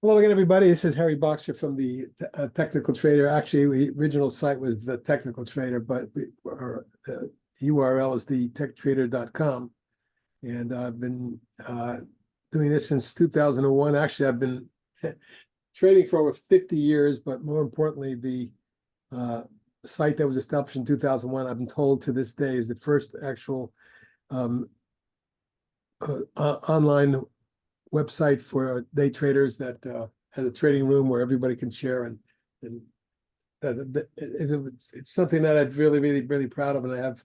Hello again, everybody. This is Harry Boxer from the Technical Trader. Actually, the original site was the Technical Trader, but our URL is the TechTrader.com. And I've been doing this since 2001. Actually, I've been trading for over 50 years, but more importantly, the site that was established in 2001, I've been told to this day, is the first actual online website for day traders that has a trading room where everybody can share, and it's something that I'm really proud of, and I have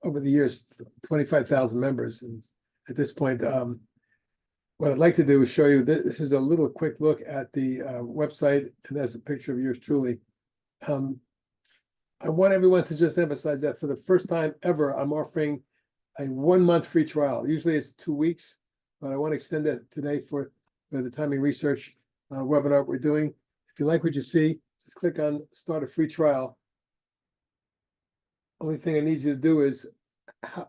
over the years 25,000 members, and at this point what I'd like to do is show you this is a little quick look at the website, and there's a picture of yours truly. I want everyone to just emphasize that for the first time ever, I'm offering a 1-month free trial. Usually it's 2 weeks, but I want to extend that today for the timing research webinar we're doing. If you like what you see, just click on start a free trial. Only thing I need you to do is at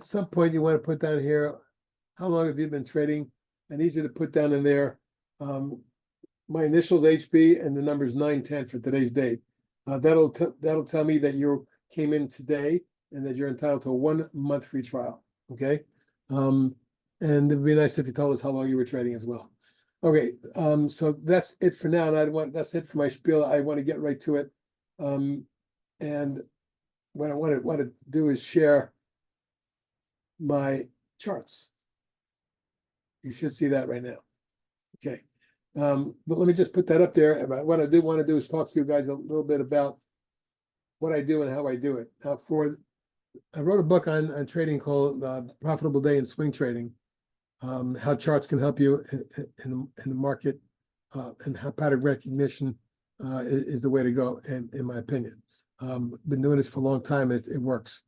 some point you want to put down here, how long have you been trading? I need you to put down in there my initials HB and the numbers 910 for today's date. That'll tell me that you came in today and that you're entitled to a 1-month free trial. Okay. And it'd be nice if you told us how long you were trading as well. Okay. So that's it for now. And that's it for my spiel. I want to get right to it. And what I want to do is share my charts. You should see that right now. Okay. But let me just put that up there. What I do want to do is talk to you guys a little bit about what I do and how I do it. I wrote a book on trading called Profitable Day in Swing Trading, how charts can help you in the market, and how pattern recognition is the way to go, in my opinion. Been doing this for a long time. It works.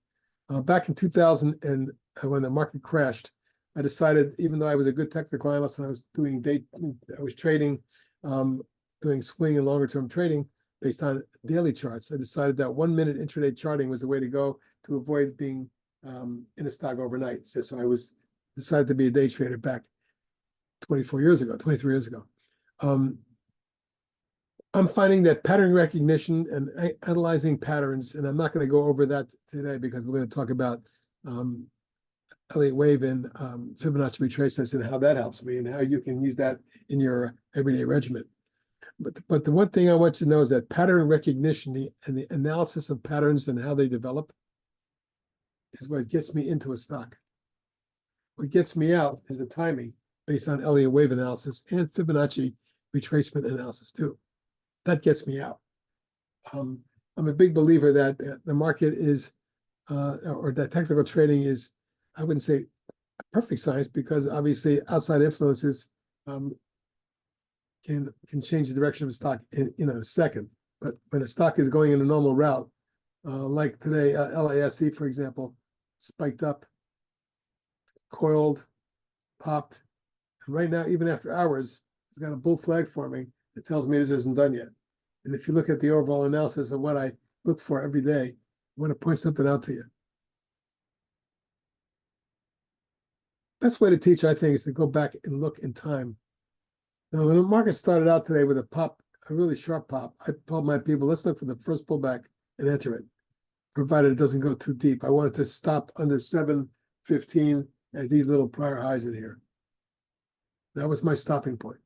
Back in 2000, and when the market crashed, I decided, even though I was a good technical analyst and I was trading, doing swing and longer term trading based on daily charts, I decided that 1-minute intraday charting was the way to go to avoid being in a stock overnight. So I decided to be a day trader back 23 years ago. I'm finding that pattern recognition and analyzing patterns, and I'm not going to go over that today because we're going to talk about Elliott wave and Fibonacci retracements and how that helps me and how you can use that in your everyday regimen. But the one thing I want you to know is that pattern recognition and the analysis of patterns and how they develop is what gets me into a stock. What gets me out is the timing based on Elliott wave analysis and Fibonacci retracement analysis too. That gets me out. I'm a big believer that the market is, or that technical trading is, I wouldn't say a perfect science, because obviously outside influences can change the direction of a stock in a second. But when a stock is going in a normal route, like today, LASC, for example, spiked up, coiled, popped, and right now, even after hours, it's got a bull flag forming. It tells me this isn't done yet. And if you look at the overall analysis of what I look for every day, I want to point something out to you. Best way to teach, I think, is to go back and look in time. Now, when the market started out today with a really sharp pop, I told my people, let's look for the first pullback and enter it, provided it doesn't go too deep. I wanted to stop under 715 at these little prior highs in here. That was my stopping point.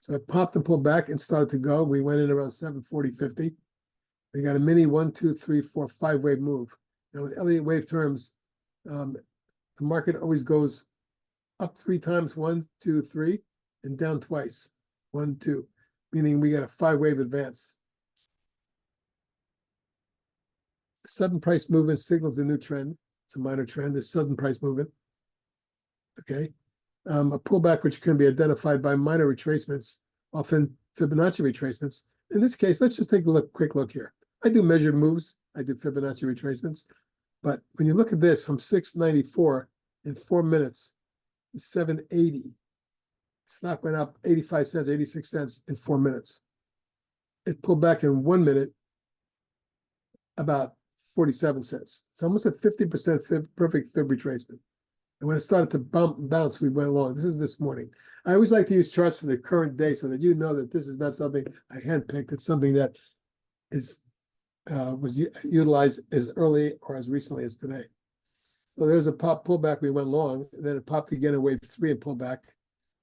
So I popped and pulled back and started to go. We went in around 740.50. We got a mini 1, 2, 3, 4, 5-wave move. Now, in Elliott wave terms, the market always goes up 3 times, 1, 2, 3, and down twice, 1, 2, meaning we got a 5-wave advance. The sudden price movement signals a new trend. It's a minor trend, a sudden price movement. Okay. A pullback which can be identified by minor retracements, often Fibonacci retracements. In this case, let's just take a quick look here. I do measured moves. I do Fibonacci retracements. But when you look at this from 694 in 4 minutes, 780. Stock went up 85 cents, 86 cents in 4 minutes. It pulled back in 1 minute about 47 cents. It's almost a 50% perfect fib retracement. And when it started to bounce, we went along. This is this morning. I always like to use charts for the current day so that you know that this is not something I handpicked. It's something that is was utilized as early or as recently as today. So there's a pop pullback. We went long, and then it popped again in wave 3 and pulled back.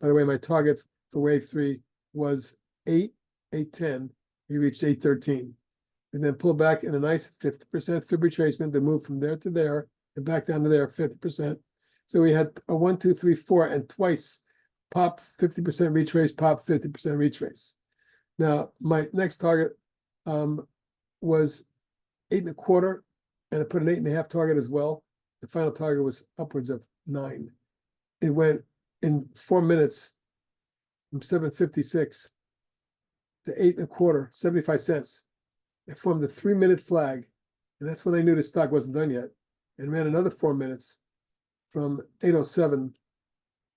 By the way, my target for wave 3 was 810. We reached 813, and then pulled back in a nice 50% fib retracement to move from there to there and back down to there 50%. So we had a 1, 2, 3, 4, and twice pop 50% retrace, pop 50% retrace. Now my next target was 8.25, and I put an 8.5 target as well. The final target was upwards of 9. It went in 4 minutes from 756 to 8.25, 75 cents. It formed a 3-minute flag, and that's when I knew the stock wasn't done yet, and ran another 4 minutes from 807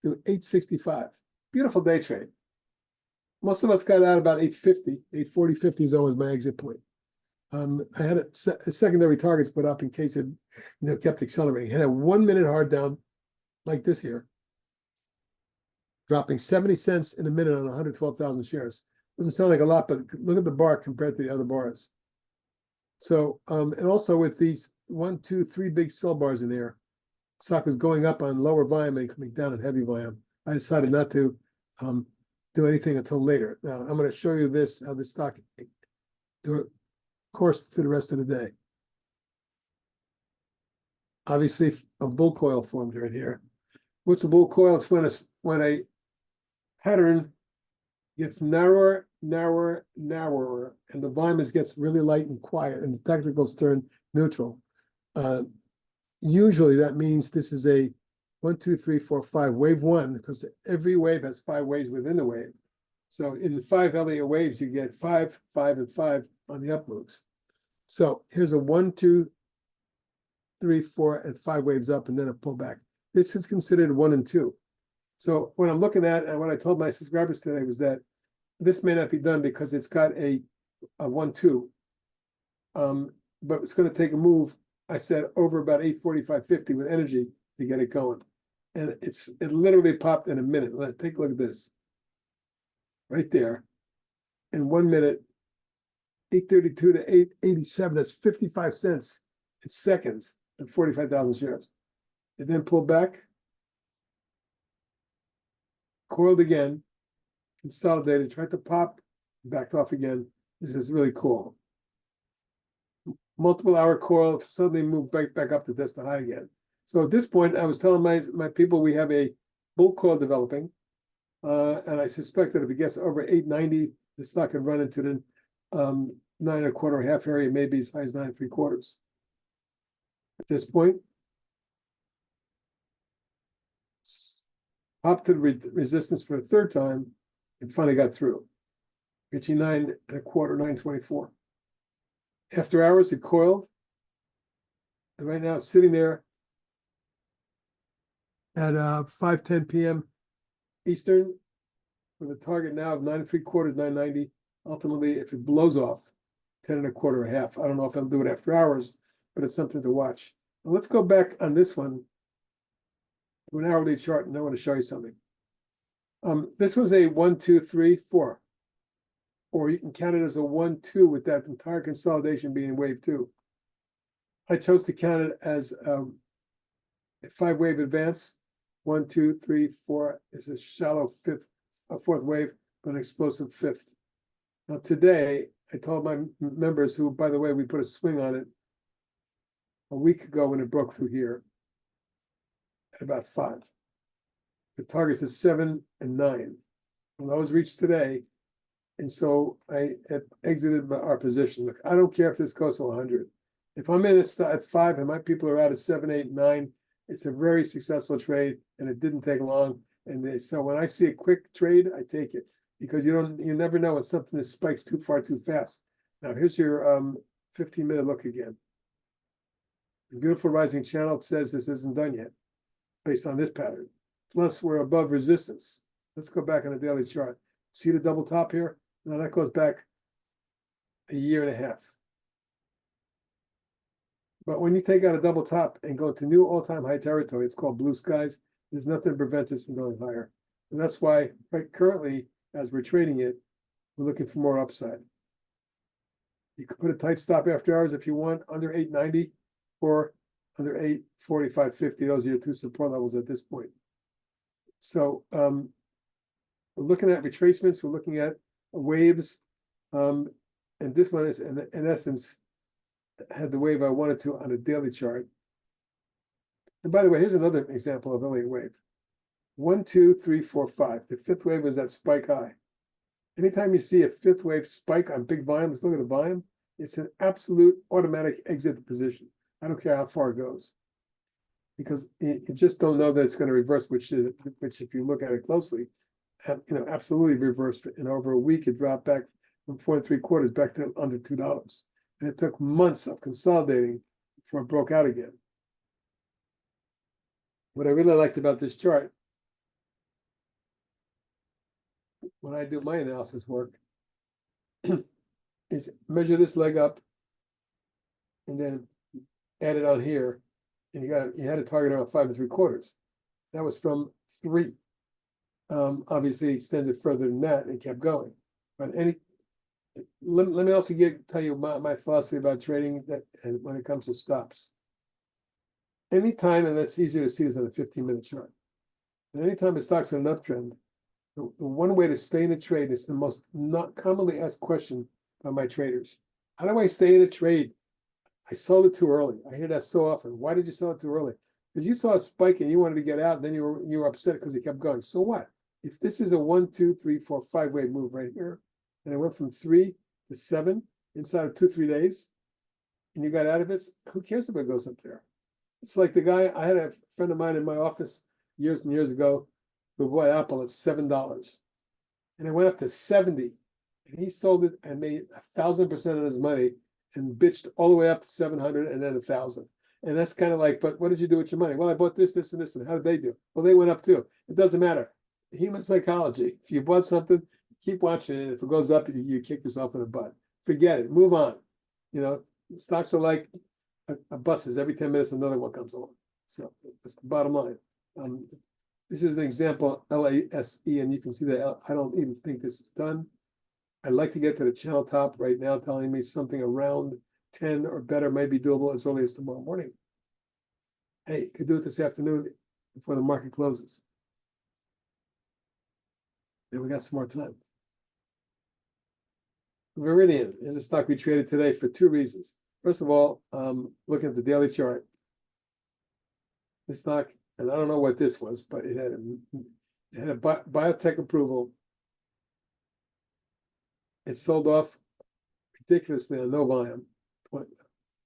to 865. Beautiful day trade. Most of us got out about 850, 840, 50 is always my exit point. I had a secondary targets put up in case it kept accelerating. I had a 1 minute hard down like this here, dropping 70 cents in a minute on 112,000 shares. Doesn't sound like a lot, but look at the bar compared to the other bars. So, and also with these 1, 2, 3 big sell bars in there, stock was going up on lower volume and coming down on heavy volume. I decided not to do anything until later. Now, I'm going to show you this, how the stock course through the rest of the day. Obviously, a bull coil formed right here. What's a bull coil? It's when a pattern gets narrower, narrower, narrower, and the volume gets really light and quiet, and the technicals turn neutral. Usually, that means this is a 1, 2, 3, 4, 5 wave 1, because every wave has 5 waves within the wave. So in the 5 Elliott waves, you get 5, 5, and 5 on the up moves. So here's a 1, 2, 3, 4, and 5 waves up, and then a pullback. This is considered 1 and 2. So what I'm looking at, and what I told my subscribers today was that this may not be done because it's got a 1, 2, but it's going to take a move. I said over about 845.50 with energy to get it going, and it literally popped in a minute. Take a look at this, right there, in 1 minute, 832 to 887. That's 55 cents in seconds and 45,000 shares. It then pulled back, coiled again, consolidated, tried to pop, backed off again. This is really cool. Multiple hour coil, suddenly moved back up to test the high again. So at this point, I was telling my people we have a bull coil developing, and I suspect that if it gets over 890, the stock could run into the 9.25 half area, maybe as high as 9.75. At this point, popped to the resistance for a third time and finally got through, reaching 9.25, 9.24. After hours, it coiled, and right now it's sitting there at 5:10 p.m. Eastern with a target now of 9.75, 9.90. Ultimately, if it blows off 10.25 half, I don't know if I'll do it after hours, but it's something to watch. Well, let's go back on this one to an hourly chart, and I want to show you something. This was a 1, 2, 3, 4. Or you can count it as a 1, 2 with that entire consolidation being wave 2. I chose to count it as a 5-wave advance. 1, 2, 3, 4 is a shallow fourth wave, but an explosive fifth. Now today, I told my members who, by the way, we put a swing on it a week ago when it broke through here at about 5. The target is 7 and 9. Well, those reached today. And so I exited our position. Look, I don't care if this goes to 100. If I'm in at 5 and my people are out at 7, 8, 9, it's a very successful trade, and it didn't take long. And so when I see a quick trade, I take it because you never know when something that spikes too far too fast. Now here's your 15-minute look again. The beautiful rising channel says this isn't done yet, based on this pattern. Plus we're above resistance. Let's go back on the daily chart. See the double top here? Now that goes back a year and a half. But when you take out a double top and go to new all-time high territory, it's called blue skies. There's nothing to prevent us from going higher. And that's why right currently, as we're trading it, we're looking for more upside. You could put a tight stop after hours if you want, under 890 or under 845.50. Those are your two support levels at this point. So we're looking at retracements, we're looking at waves, and this one is in essence had the wave I wanted to on a daily chart. And by the way, here's another example of Elliott wave. 1, 2, 3, 4, 5. The fifth wave was that spike high. Anytime you see a fifth wave spike on big volume, let's look at the volume. It's an absolute automatic exit position. I don't care how far it goes, because you just don't know that it's going to reverse. Which if you look at it closely, absolutely reversed. In over a week, it dropped back from 4 3/4 back to under $2, and it took months of consolidating before it broke out again. What I really liked about this chart, when I do my analysis work, is measure this leg up and then add it on here, and you had a target around 5 3/4. That was from 3. Obviously extended further than that and kept going. But let me also tell you my philosophy about trading that when it comes to stops. Anytime, and that's easier to see is on a 15-minute chart. And anytime a stock's on an uptrend, the one way to stay in a trade is the most not commonly asked question by my traders. How do I stay in a trade? I sold it too early. I hear that so often. Why did you sell it too early? Because you saw a spike and you wanted to get out, and then you were upset because it kept going. So what? If this is a 1, 2, 3, 4, 5-way move right here, and it went from 3 to 7 inside of 2-3 days, and you got out of it, who cares if it goes up there? It's like the guy, I had a friend of mine in my office years and years ago who bought Apple at $7, and it went up to 70, and he sold it and made 1,000% of his money and bitched all the way up to 700 and then 1,000. And that's kind of like, but what did you do with your money? Well, I bought this, this, and this, and how did they do? Well, they went up too. It doesn't matter. Human psychology. If you bought something, keep watching it. If it goes up, you kick yourself in the butt. Forget it. Move on. Stocks are like buses. Every 10 minutes, another one comes along. So that's the bottom line. This is an example, LASE, and you can see that I don't even think this is done. I'd like to get to the channel top right now, telling me something around 10 or better may be doable as early as tomorrow morning. Hey, you could do it this afternoon before the market closes. And we got some more time. Viridian is a stock we traded today for 2 reasons. First of all, looking at the daily chart, this stock, and I don't know what this was, but it had a biotech approval. It sold off ridiculously on no volume,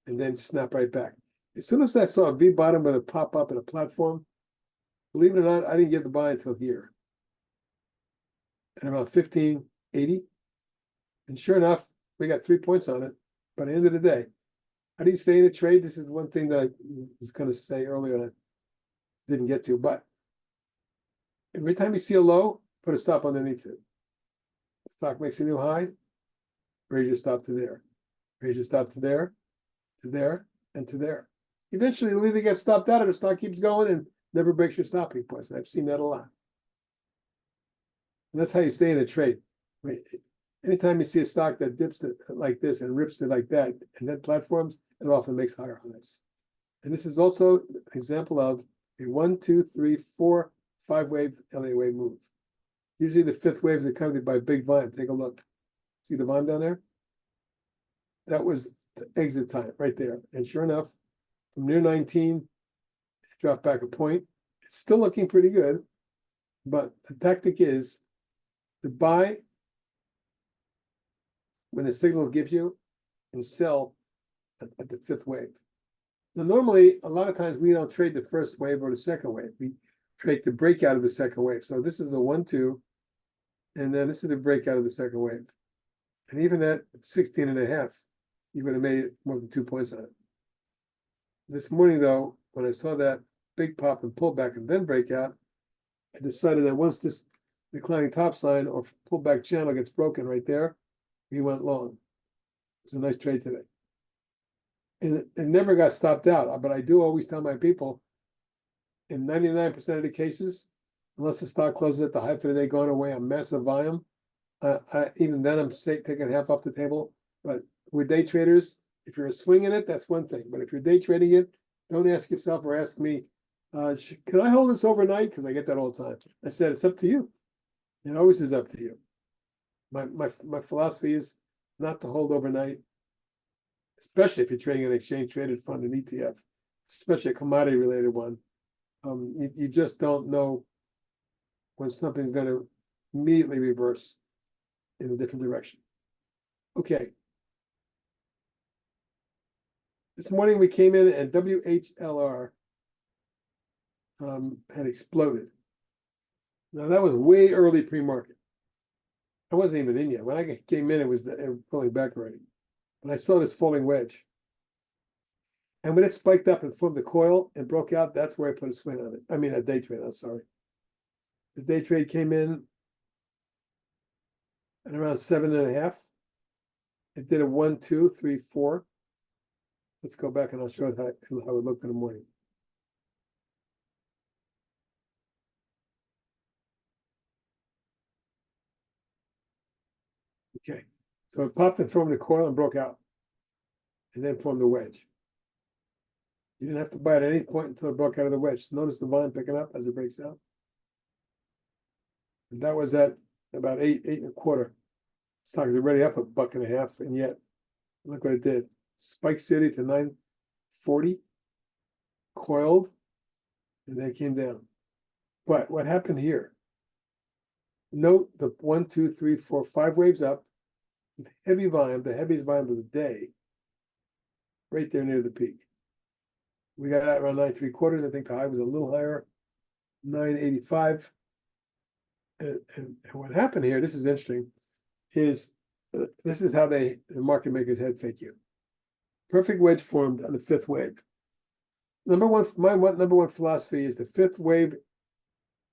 and then snap right back. As soon as I saw a V bottom with a pop up in a platform, believe it or not, I didn't get the buy until here. And about 1580. And sure enough, we got 3 points on it. By the end of the day, how do you stay in a trade? This is one thing that I was going to say earlier and I didn't get to. But every time you see a low, put a stop underneath it. The stock makes a new high, raise your stop to there. Raise your stop to there, and to there. Eventually, you'll either get stopped out or the stock keeps going and never breaks your stopping points. And I've seen that a lot. And that's how you stay in a trade. Anytime you see a stock that dips it like this and rips it like that, and then platforms, it often makes higher highs. And this is also an example of a 1, 2, 3, 4, 5-wave LA wave move. Usually the 5th wave is accompanied by big volume. Take a look. See the volume down there? That was the exit time right there. And sure enough, from near 19, it dropped back a point. It's still looking pretty good, but the tactic is to buy when the signal gives you and sell at the 5th wave. Now, normally, a lot of times we don't trade the 1st wave or the 2nd wave. We trade the breakout of the 2nd wave. So this is a 1, 2, and then this is the breakout of the 2nd wave. And even at 16.5, you would have made more than 2 points on it. This morning, though, when I saw that big pop and pullback and then breakout, I decided that once this declining top sign or pullback channel gets broken right there, we went long. It was a nice trade today. And it never got stopped out. But I do always tell my people, in 99% of the cases, unless the stock closes at the high for the day, going away on massive volume, even then I'm taking half off the table. But with day traders, if you're swinging it, that's one thing. But if you're day trading it, don't ask yourself or ask me, can I hold this overnight? Because I get that all the time. I said, it's up to you. It always is up to you. My philosophy is not to hold overnight, especially if you're trading an exchange traded fund, an ETF, especially a commodity related one. You just don't know when something's going to immediately reverse in a different direction. Okay. This morning we came in and WHLR had exploded. Now that was way early pre-market. I wasn't even in yet. When I came in, it was pulling back already. But I saw this falling wedge. And when it spiked up and formed the coil and broke out, that's where I put a swing on it. I mean, a day trade, I'm sorry. The day trade came in at around 7.5. It did a 1, 2, 3, 4. Let's go back and I'll show you how it looked in the morning. Okay, so it popped and formed the coil and broke out, and then formed the wedge. You didn't have to buy at any point until it broke out of the wedge. So notice the volume picking up as it breaks out. And that was at about 8.25. Stock is already up $1.50, and yet look what it did. Spike City to 940, coiled, and then it came down. But what happened here? Note the 1, 2, 3, 4, 5 waves up with heavy volume, the heaviest volume of the day, right there near the peak. We got out around 9.75. I think the high was a little higher, 9.85. And what happened here, this is interesting, is this is how the market makers head fake you. Perfect wedge formed on the fifth wave. Number one philosophy is the fifth wave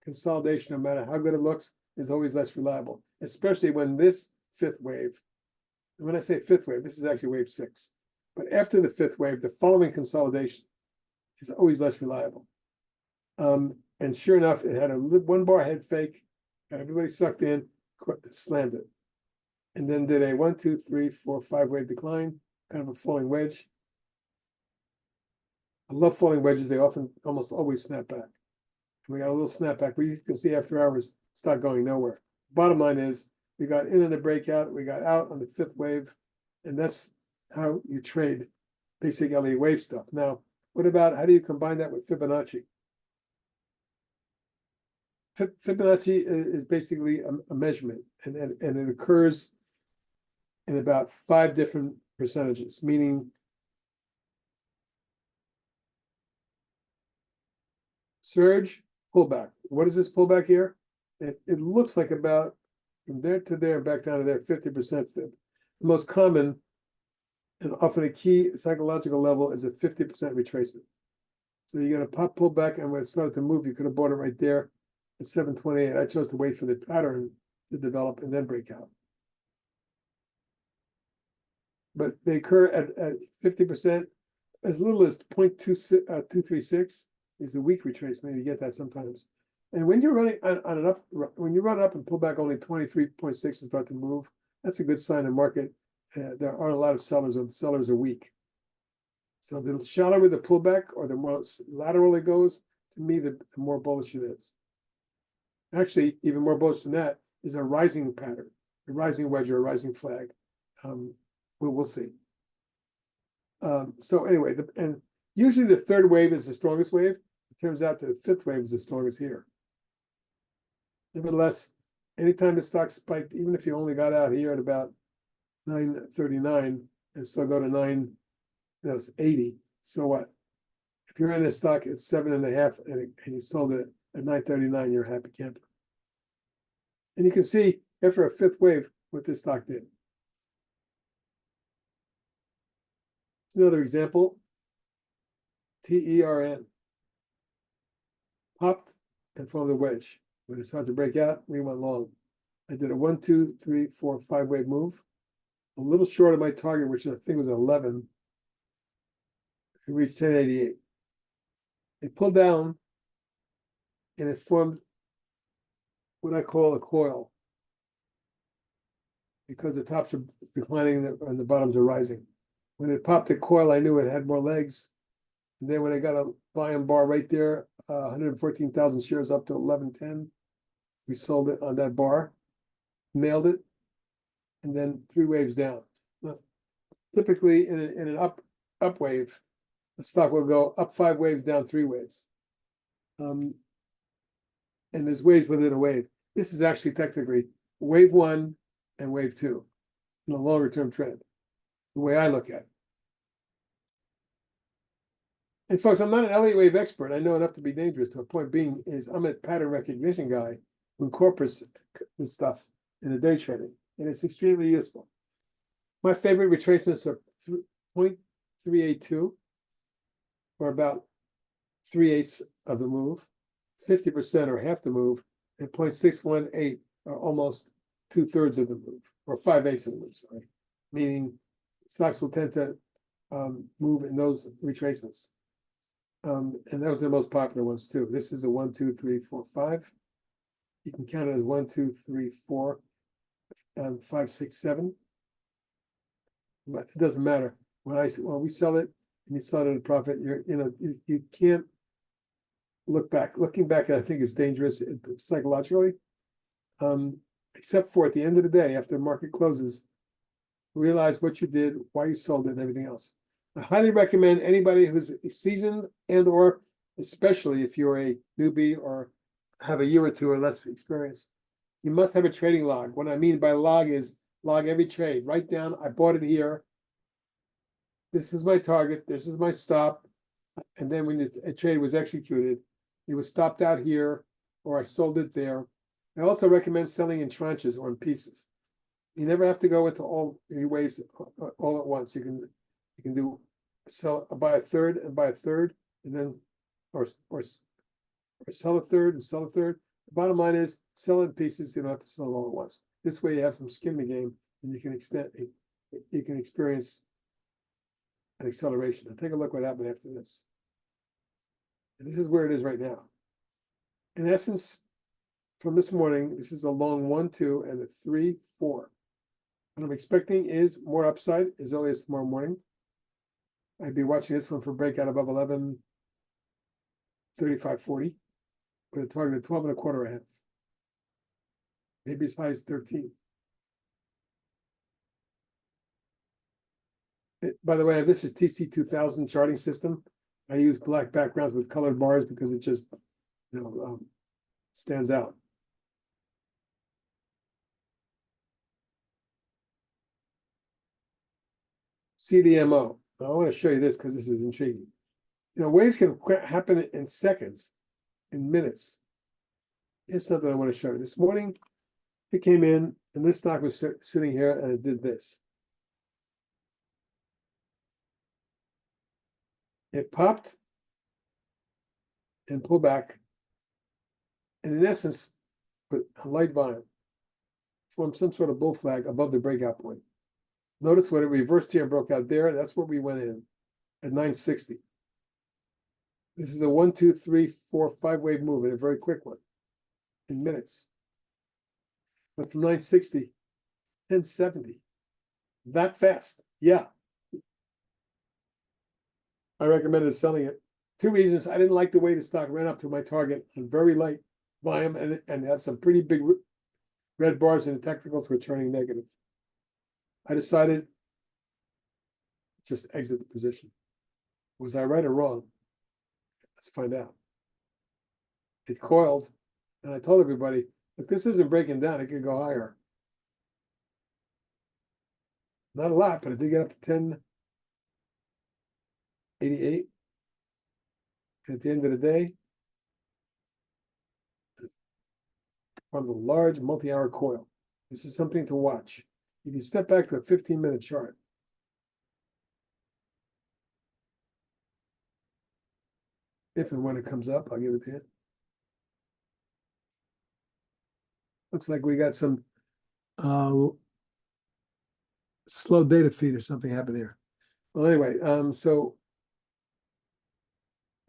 consolidation, no matter how good it looks, is always less reliable, especially when this fifth wave, and when I say fifth wave, this is actually wave 6. But after the fifth wave, the following consolidation is always less reliable. And sure enough, it had a 1 bar head fake, got everybody sucked in, slammed it. And then did a 1, 2, 3, 4, 5 wave decline, kind of a falling wedge. I love falling wedges. They almost always snap back. And we got a little snapback, but you can see after hours, it's not going nowhere. Bottom line is, we got in on the breakout, we got out on the fifth wave, and that's how you trade basic Elliott wave stuff. Now, what about, how do you combine that with Fibonacci? Fibonacci is basically a measurement, and it occurs in about 5 different percentages, meaning surge, pullback. What is this pullback here? It looks like about from there to there, back down to there, 50% fib. The most common and often a key psychological level is a 50% retracement. So you get a pop pullback, and when it started to move, you could have bought it right there at 728. I chose to wait for the pattern to develop and then break out. But they occur at 50%, as little as 0.236 is the weak retracement. You get that sometimes. And when you're running on an up, when you run up and pull back only 23.6 and start to move, that's a good sign the market. There aren't a lot of sellers, or the sellers are weak. So the shallower the pullback or the more lateral it goes, to me, the more bullish it is. Actually, even more bullish than that is a rising pattern, a rising wedge or a rising flag. We'll see. So anyway, and usually the third wave is the strongest wave. It turns out the fifth wave is the strongest here. Nevertheless, anytime the stock spiked, even if you only got out here at about 939 and still go to 980, so what? If you're in a stock at 7.5 and you sold it at 939, you're a happy camper. And you can see after a fifth wave what this stock did. It's another example. TERN popped and formed a wedge. When it started to break out, we went long. I did a 1, 2, 3, 4, 5 wave move, a little short of my target, which I think was 11. It reached 1088. It pulled down and it formed what I call a coil, because the tops are declining and the bottoms are rising. When it popped the coil, I knew it had more legs. And then when I got a volume bar right there, 114,000 shares up to 1110, we sold it on that bar, nailed it, and then 3 waves down. Now, typically in an up wave, the stock will go up 5 waves, down 3 waves. And there's waves within a wave. This is actually technically wave 1 and wave 2 in a longer term trend, the way I look at it. And folks, I'm not an Elliott wave expert. I know enough to be dangerous. To a point being is I'm a pattern recognition guy who incorporates this stuff in the day trading, and it's extremely useful. My favorite retracements are 0.382, or about 3/8 of the move, 50% or half the move, and 0.618 are almost 2/3 of the move, or 5/8 of the move, sorry. Meaning stocks will tend to move in those retracements. And those are the most popular ones too. This is a 1, 2, 3, 4, 5. You can count it as 1, 2, 3, 4, 5, 6, 7. But it doesn't matter. When we sell it and you sell it at a profit, you can't look back. Looking back, I think, is dangerous psychologically. Except for at the end of the day, after the market closes, realize what you did, why you sold it, and everything else. I highly recommend anybody who's seasoned and or especially if you're a newbie or have a year or two or less experience, you must have a trading log. What I mean by log is log every trade. Write down, I bought it here. This is my target. This is my stop. And then when a trade was executed, it was stopped out here or I sold it there. I also recommend selling in tranches or in pieces. You never have to go into all waves all at once. You can do buy a third and buy a third, and then or sell a third and sell a third. The bottom line is sell in pieces. You don't have to sell it all at once. This way, you have some skin in the game, and you can experience an acceleration. Now take a look what happened after this. And this is where it is right now. In essence, from this morning, this is a long 1, 2, and a 3, 4. What I'm expecting is more upside as early as tomorrow morning. I'd be watching this one for breakout above 11.3540 with a target of 12 and a quarter a half. Maybe as high as 13. By the way, this is TC2000 charting system. I use black backgrounds with colored bars because it just stands out. CDMO. I want to show you this because this is intriguing. Waves can happen in seconds, in minutes. Here's something I want to show you. This morning, it came in, and this stock was sitting here, and it did this. It popped and pulled back, and in essence, with a light volume, formed some sort of bull flag above the breakout point. Notice when it reversed here and broke out there, that's where we went in at 960. This is a 1, 2, 3, 4, 5 wave move, and a very quick one in minutes. But from 960, 1070, that fast, yeah. I recommended selling it. 2 reasons. I didn't like the way the stock ran up to my target on very light volume and had some pretty big red bars, and the technicals were turning negative. I decided just exit the position. Was I right or wrong? Let's find out. It coiled, and I told everybody, if this isn't breaking down, it could go higher. Not a lot, but it did get up to 1088. And at the end of the day, from the large multi-hour coil. This is something to watch. If you step back to a 15-minute chart, if and when it comes up, I'll give it to you. Looks like we got some slow data feed or something happened here. Well, anyway, so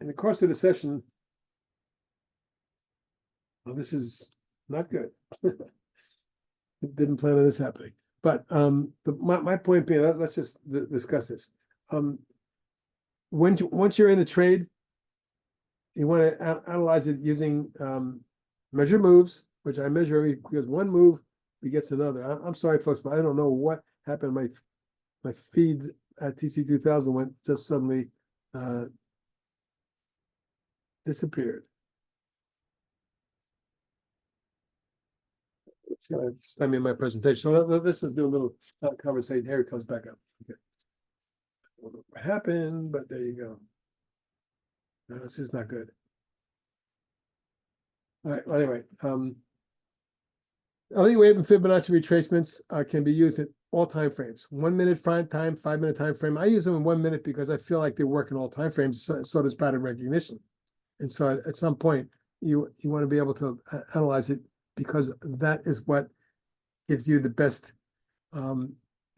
in the course of the session, well, this is not good. Didn't plan on this happening. But my point being, let's just discuss this. Once you're in the trade, you want to analyze it using measure moves, which I measure because one move begets another. I'm sorry, folks, but I don't know what happened. My feed at TC2000 went just suddenly disappeared. It's gonna stop me in my presentation. So this is do a little conversation. Here it comes back up. Okay. I don't know what happened, but there you go. No, this is not good. All right. Well, anyway, Elliott wave and Fibonacci retracements can be used at all time frames. 1 minute time, 5 minute time frame. I use them in 1 minute because I feel like they work in all time frames. So does pattern recognition. And so at some point, you want to be able to analyze it because that is what gives you the best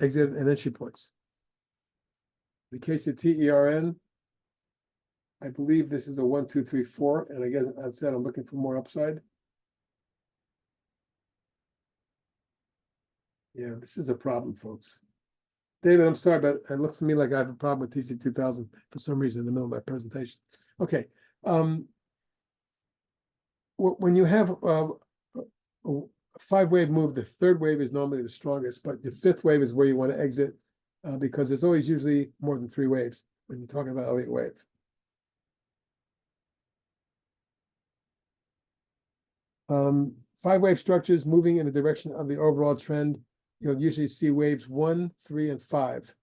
exit and entry points. In the case of TERN, I believe this is a 1, 2, 3, 4, and I guess I said I'm looking for more upside. Yeah, this is a problem, folks. David, I'm sorry, but it looks to me like I have a problem with TC2000 for some reason in the middle of my presentation. Okay. When you have a 5-wave move, the third wave is normally the strongest, but the 5th wave is where you want to exit because there's always usually more than 3 waves when you're talking about Elliott wave. Five-wave structures moving in the direction of the overall trend, you'll usually see waves 1, 3, and 5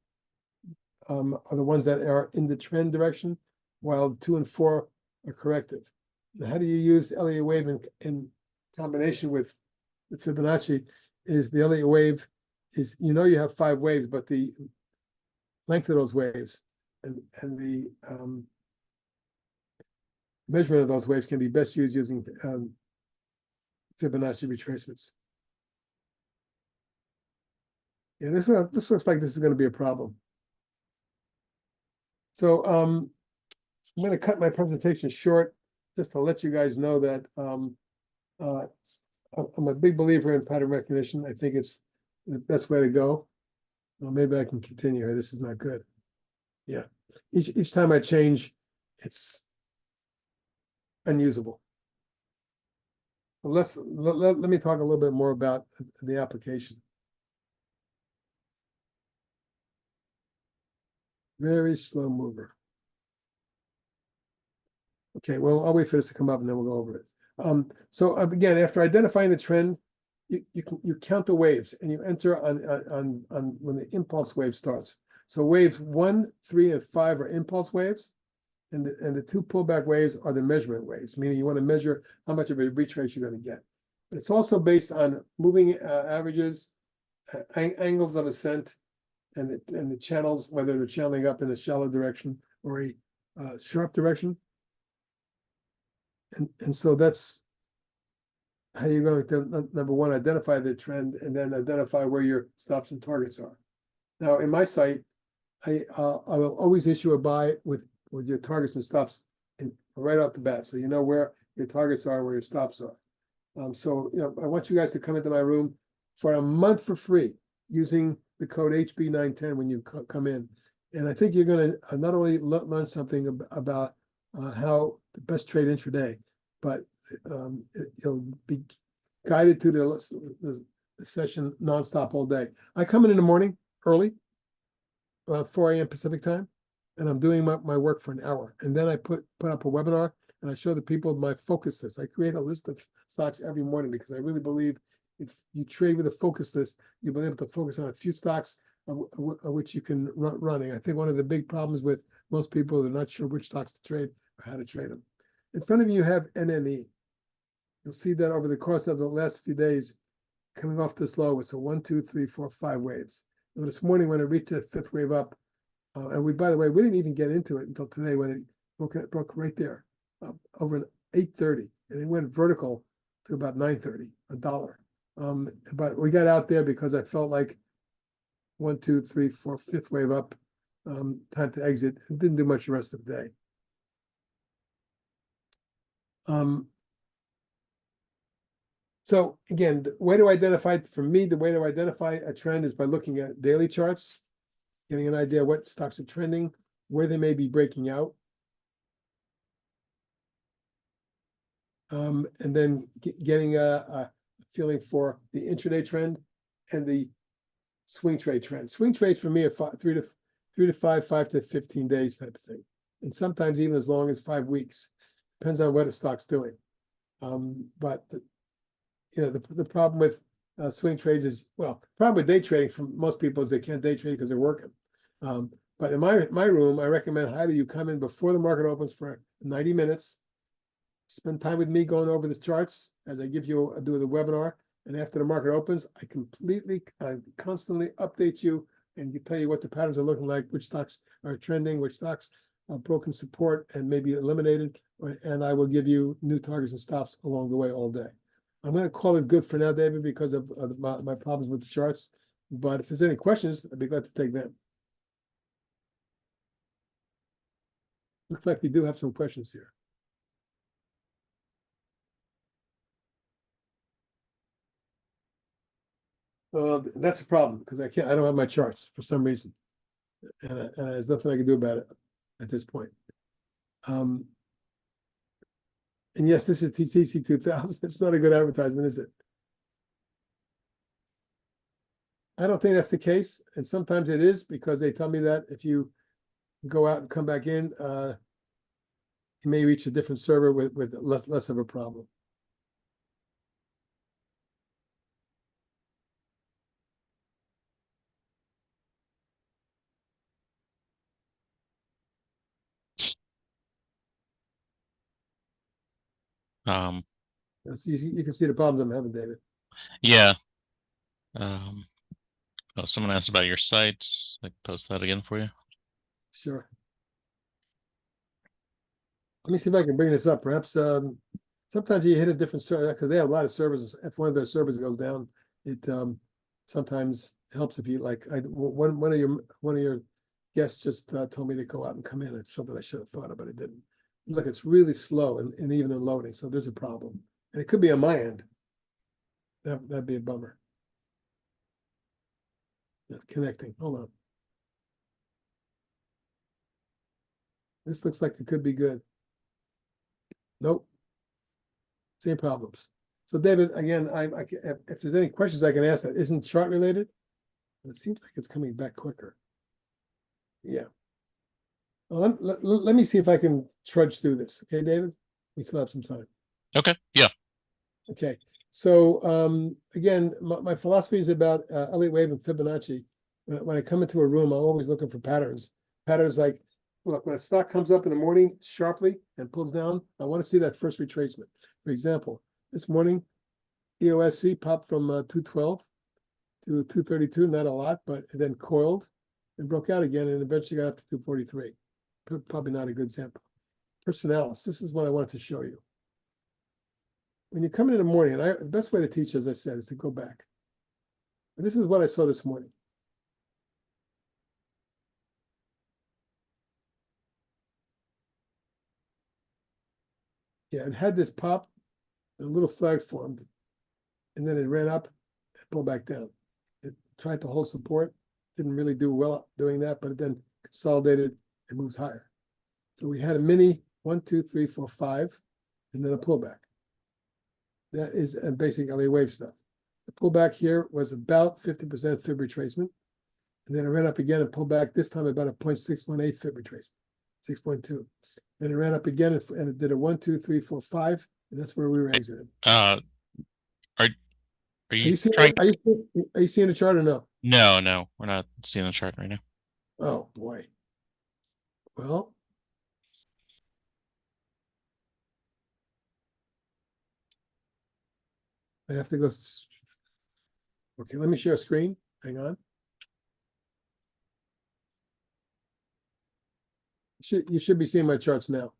are the ones that are in the trend direction, while 2 and 4 are corrective. Now, how do you use Elliott wave in combination with the Fibonacci? Is the Elliott wave is, you have 5 waves, but the length of those waves and the measurement of those waves can be best used using Fibonacci retracements. Yeah, this looks like this is going to be a problem. So I'm going to cut my presentation short just to let you guys know that I'm a big believer in pattern recognition. I think it's the best way to go. Well, maybe I can continue here. This is not good. Yeah, each time I change, it's unusable. Let me talk a little bit more about the application. Very slow mover. Okay, well, I'll wait for this to come up and then we'll go over it. So again, after identifying the trend, you count the waves and you enter on when the impulse wave starts. So waves 1, 3, and 5 are impulse waves, and the 2 pullback waves are the measurement waves, meaning you want to measure how much of a retrace you're going to get. But it's also based on moving averages, angles of ascent, and the channels, whether they're channeling up in a shallow direction or a sharp direction. And so that's how you're going to, number one, identify the trend and then identify where your stops and targets are. Now, in my site, I will always issue a buy with your targets and stops right off the bat, so you know where your targets are, where your stops are. So I want you guys to come into my room for a month for free using the code HB910 when you come in, and I think you're going to not only learn something about how the best trade intraday, but you'll be guided through the session nonstop all day. I come in the morning early, about 4 a.m. Pacific time, and I'm doing my work for an hour. And then I put up a webinar and I show the people my focus list. I create a list of stocks every morning because I really believe if you trade with a focus list, you'll be able to focus on a few stocks which you can running. I think one of the big problems with most people, they're not sure which stocks to trade or how to trade them. In front of you have NNE. You'll see that over the course of the last few days, coming off this low, it's a 1, 2, 3, 4, 5 waves. And this morning when it reached the 5th wave up, and by the way, we didn't even get into it until today when it broke right there, over 8:30, and it went vertical to about 9:30, $1. But we got out there because I felt like 1, 2, 3, 4, 5th wave up, time to exit. It didn't do much the rest of the day. So again, the way to identify, for me, the way to identify a trend is by looking at daily charts, getting an idea what stocks are trending, where they may be breaking out. And then getting a feeling for the intraday trend and the swing trade trend. Swing trades for me are 3 to 5 to 15 days type of thing. And sometimes even as long as 5 weeks. Depends on what a stock's doing. But the problem with swing trades is, well, problem with day trading for most people is they can't day trade because they're working. But in my room, I recommend highly you come in before the market opens for 90 minutes. Spend time with me going over the charts as I do the webinar. And after the market opens, I constantly update you and tell you what the patterns are looking like, which stocks are trending, which stocks are broken support and maybe eliminated. And I will give you new targets and stops along the way all day. I'm going to call it good for now, David, because of my problems with the charts. But if there's any questions, I'd be glad to take them. Looks like we do have some questions here. That's a problem because I don't have my charts for some reason. And there's nothing I can do about it at this point. And yes, this is TTC 2000. It's not a good advertisement, is it? I don't think that's the case. And sometimes it is because they tell me that if you go out and come back in, you may reach a different server with less of a problem. So you can see the problems I'm having, David. Yeah. Oh, someone asked about your site. I can post that again for you. Sure. Let me see if I can bring this up. Perhaps sometimes you hit a different server because they have a lot of servers. If one of their servers goes down, it sometimes helps if you one of your guests just told me to go out and come in. It's something I should have thought of, but it didn't. Look, it's really slow and even in loading, so there's a problem. And it could be on my end. That'd be a bummer. Not connecting. Hold on. This looks like it could be good. Nope. Same problems. So David, again, if there's any questions I can ask that isn't chart related, it seems like it's coming back quicker. Yeah. Well, let me see if I can trudge through this. Okay, David? We still have some time. Okay. Yeah. Okay. So again, my philosophy is about Elliott wave and Fibonacci. When I come into a room, I'm always looking for patterns. Patterns like, look, when a stock comes up in the morning sharply and pulls down, I want to see that first retracement. For example, this morning, EOSC popped from 212 to 232, not a lot, but it then coiled and broke out again and eventually got up to 243. Probably not a good sample. Personalis, this is what I wanted to show you. When you come in the morning, and the best way to teach, as I said, is to go back. And this is what I saw this morning. Yeah, it had this pop, and a little flag formed, and then it ran up and pulled back down. It tried to hold support, didn't really do well doing that, but it then consolidated and moved higher. So we had a mini 1, 2, 3, 4, 5, and then a pullback. That is basic LA wave stuff. The pullback here was about 50% fib retracement, and then it ran up again and pulled back, this time about a 0.618 fib retracement, 6.2. Then it ran up again and it did a 1, 2, 3, 4, 5, and that's where we were exited. Are you seeing the chart or no? No, we're not seeing the chart right now. Oh boy. Well, I have to go. Okay, let me share a screen. Hang on. You should be seeing my charts now.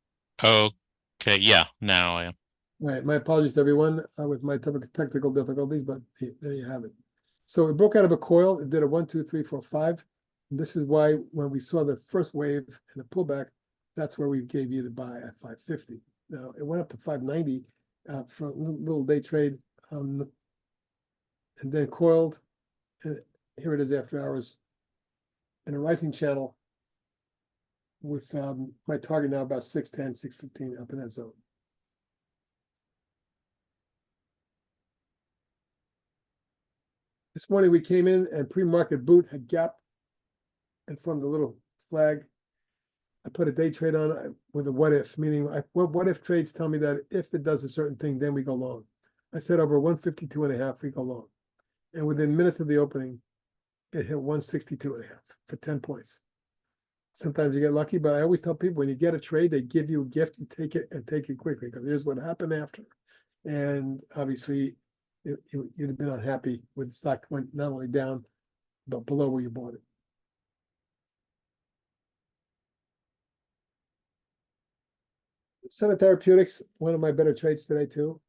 Okay, yeah, now I am. Right, my apologies to everyone with my technical difficulties, but there you have it. So it broke out of a coil. It did a 1, 2, 3, 4, 5. And this is why when we saw the first wave and the pullback, that's where we gave you the buy at 550. now. It went up to 590 for a little day trade, and then coiled. And here it is after hours in a rising channel with my target now about 610, 615 up in that zone. This morning we came in and pre-market boot had gap and formed a little flag. I put a day trade on with a what if, meaning what if trades tell me that if it does a certain thing, then we go long. I said over 152.5, we go long. And within minutes of the opening, it hit 162.5 for 10 points. Sometimes you get lucky, but I always tell people when you get a trade, they give you a gift, you take it and take it quickly, because here's what happened after. And obviously, you'd have been unhappy with the stock went not only down, but below where you bought it. Summit Therapeutics, one of my better trades today too.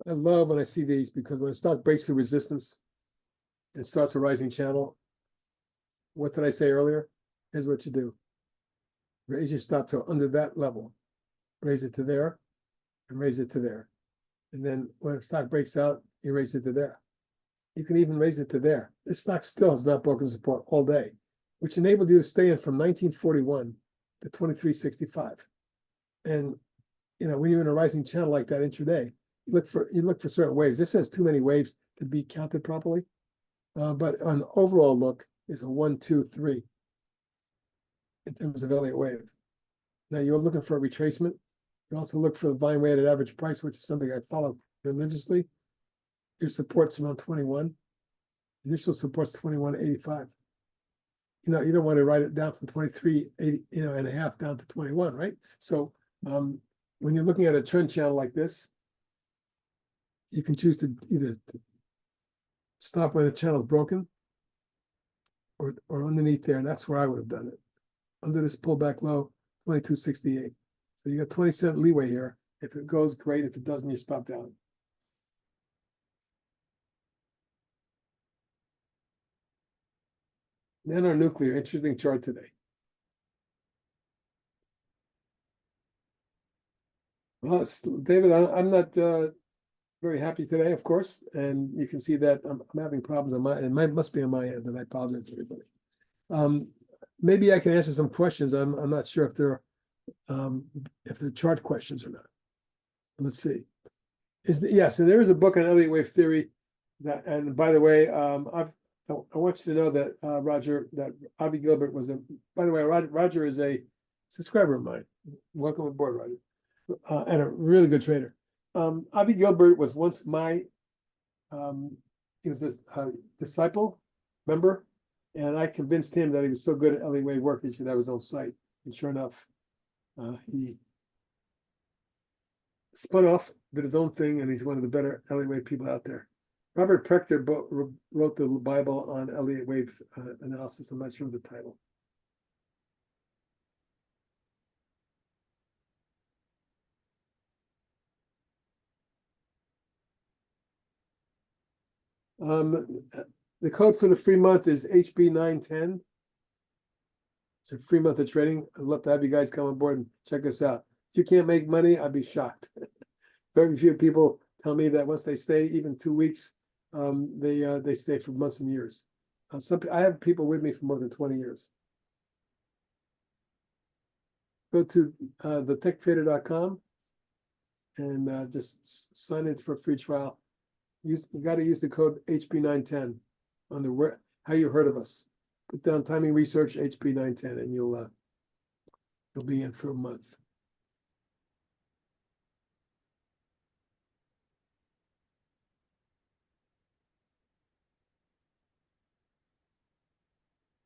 I love when I see these, because when a stock breaks through resistance and starts a rising channel, what did I say earlier? Here's what you do. Raise your stop to under that level. Raise it to there and raise it to there. And then when a stock breaks out, you raise it to there. You can even raise it to there. This stock still has not broken support all day, which enabled you to stay in from 1941 to 2365. And when you're in a rising channel like that intraday, you look for certain waves. This has too many waves to be counted properly. But on the overall look is a 1, 2, 3 in terms of Elliott wave. Now you're looking for a retracement. You also look for the volume weighted average price, which is something I follow religiously. Your support's around 21. Initial support's 21.85. You don't want to write it down from 23.80, and a half down to 21, right? So when you're looking at a trend channel like this, you can choose to either stop when the channel is broken or underneath there, and that's where I would have done it. Under this pullback low, 22.68. So you got 20% leeway here. If it goes, great. If it doesn't, you stop down. Nano nuclear, interesting chart today. Well, David, I'm not very happy today, of course, and you can see that I'm having problems on my end. It must be on my end, and I apologize to everybody. Maybe I can answer some questions. I'm not sure if they're chart questions or not. Let's see. Yes, and there is a book on Elliott wave theory. And by the way, I want you to know that Roger, that Avi Gilbert was by the way, Roger is a subscriber of mine. Welcome aboard, Roger, and a really good trader. Avi Gilbert was once my, he was this disciple, member, and I convinced him that he was so good at Elliott wave work, he should have his own site. And sure enough, he spun off, did his own thing, and he's one of the better Elliott wave people out there. Robert Prechter wrote the Bible on Elliott wave analysis. I'm not sure of the title. The code for the free month is HB910. It's a free month of trading. I'd love to have you guys come on board and check us out. If you can't make money, I'd be shocked. Very few people tell me that once they stay even 2 weeks, they stay for months and years. I have people with me for more than 20 years. Go to thetechtrader.com and just sign in for a free trial. You got to use the code HB910 on the how you heard of us. Put down Timing Research HB910 and you'll be in for a month.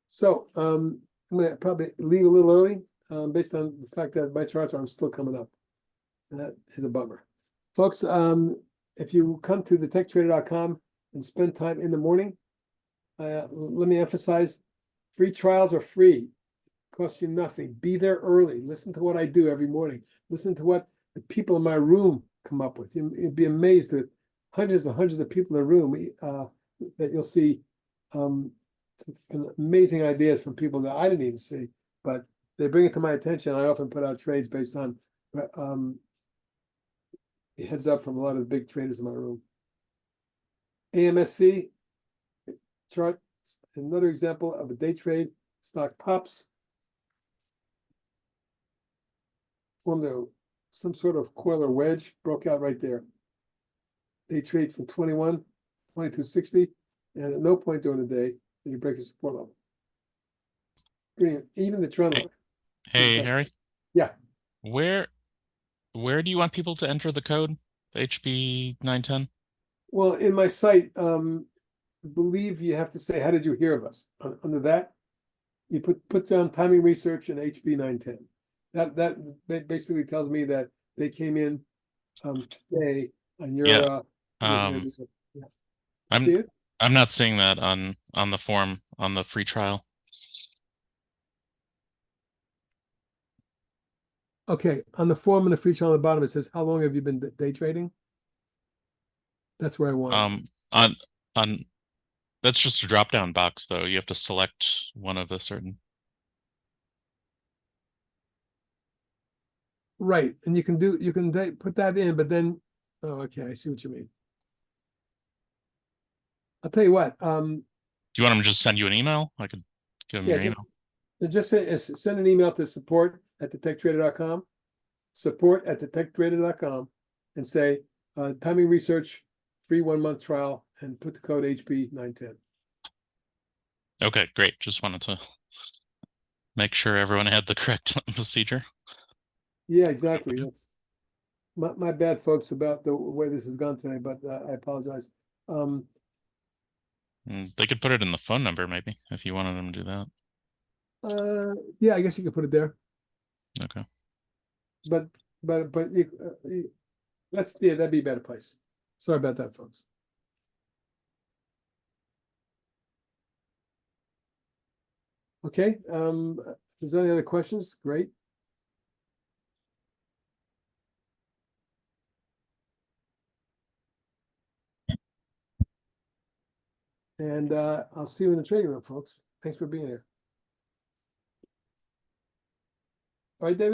So I'm going to probably leave a little early based on the fact that my charts are still coming up. And that is a bummer. Folks, if you come to thetechtrader.com and spend time in the morning, let me emphasize, free trials are free. Cost you nothing. Be there early. Listen to what I do every morning. Listen to what the people in my room come up with. You'd be amazed at hundreds and hundreds of people in the room that you'll see some amazing ideas from people that I didn't even see, but they bring it to my attention. I often put out trades based on, heads up from a lot of the big traders in my room. AMSC chart, another example of a day trade. Stock pops, formed some sort of coil or wedge, broke out right there. They trade from 21, 22.60, and at no point during the day did you break a support level. Even the trend line. Hey, Okay. Harry. Yeah. Where do you want people to enter the code? HB 910? Well, in my site, I believe you have to say, how did you hear of us? Under that, you put down timing research and HB 910. That basically tells me that they came in today on your Yeah. yeah. I'm See it? I'm not seeing that on the form on the free trial. Okay, on the form and the feature on the bottom, it says, how long have you been day trading? That's where I want it. On that's just a drop down box though. You have to select one of a certain. Right, and you can put that in, but then, oh, okay, I see what you mean. I'll tell you what, Do you want them to just send you an email? I could give them yeah, your email. just send an email to support@detectrader.com, support@detectrader.com, and say, timing research, free 1-month trial, and put the code HB 910. Okay, great. Just wanted to make sure everyone had the correct procedure. Yeah, exactly. That's my bad, folks, about the way this has gone today, but I apologize. They could put it in the phone number maybe if you wanted them to do that. Yeah, I guess you could put it there, Okay. but that'd be a better place. Sorry about that, folks. Okay, if there's any other questions, great. And I'll see you in the trading room, folks. Thanks for being here. All right, David.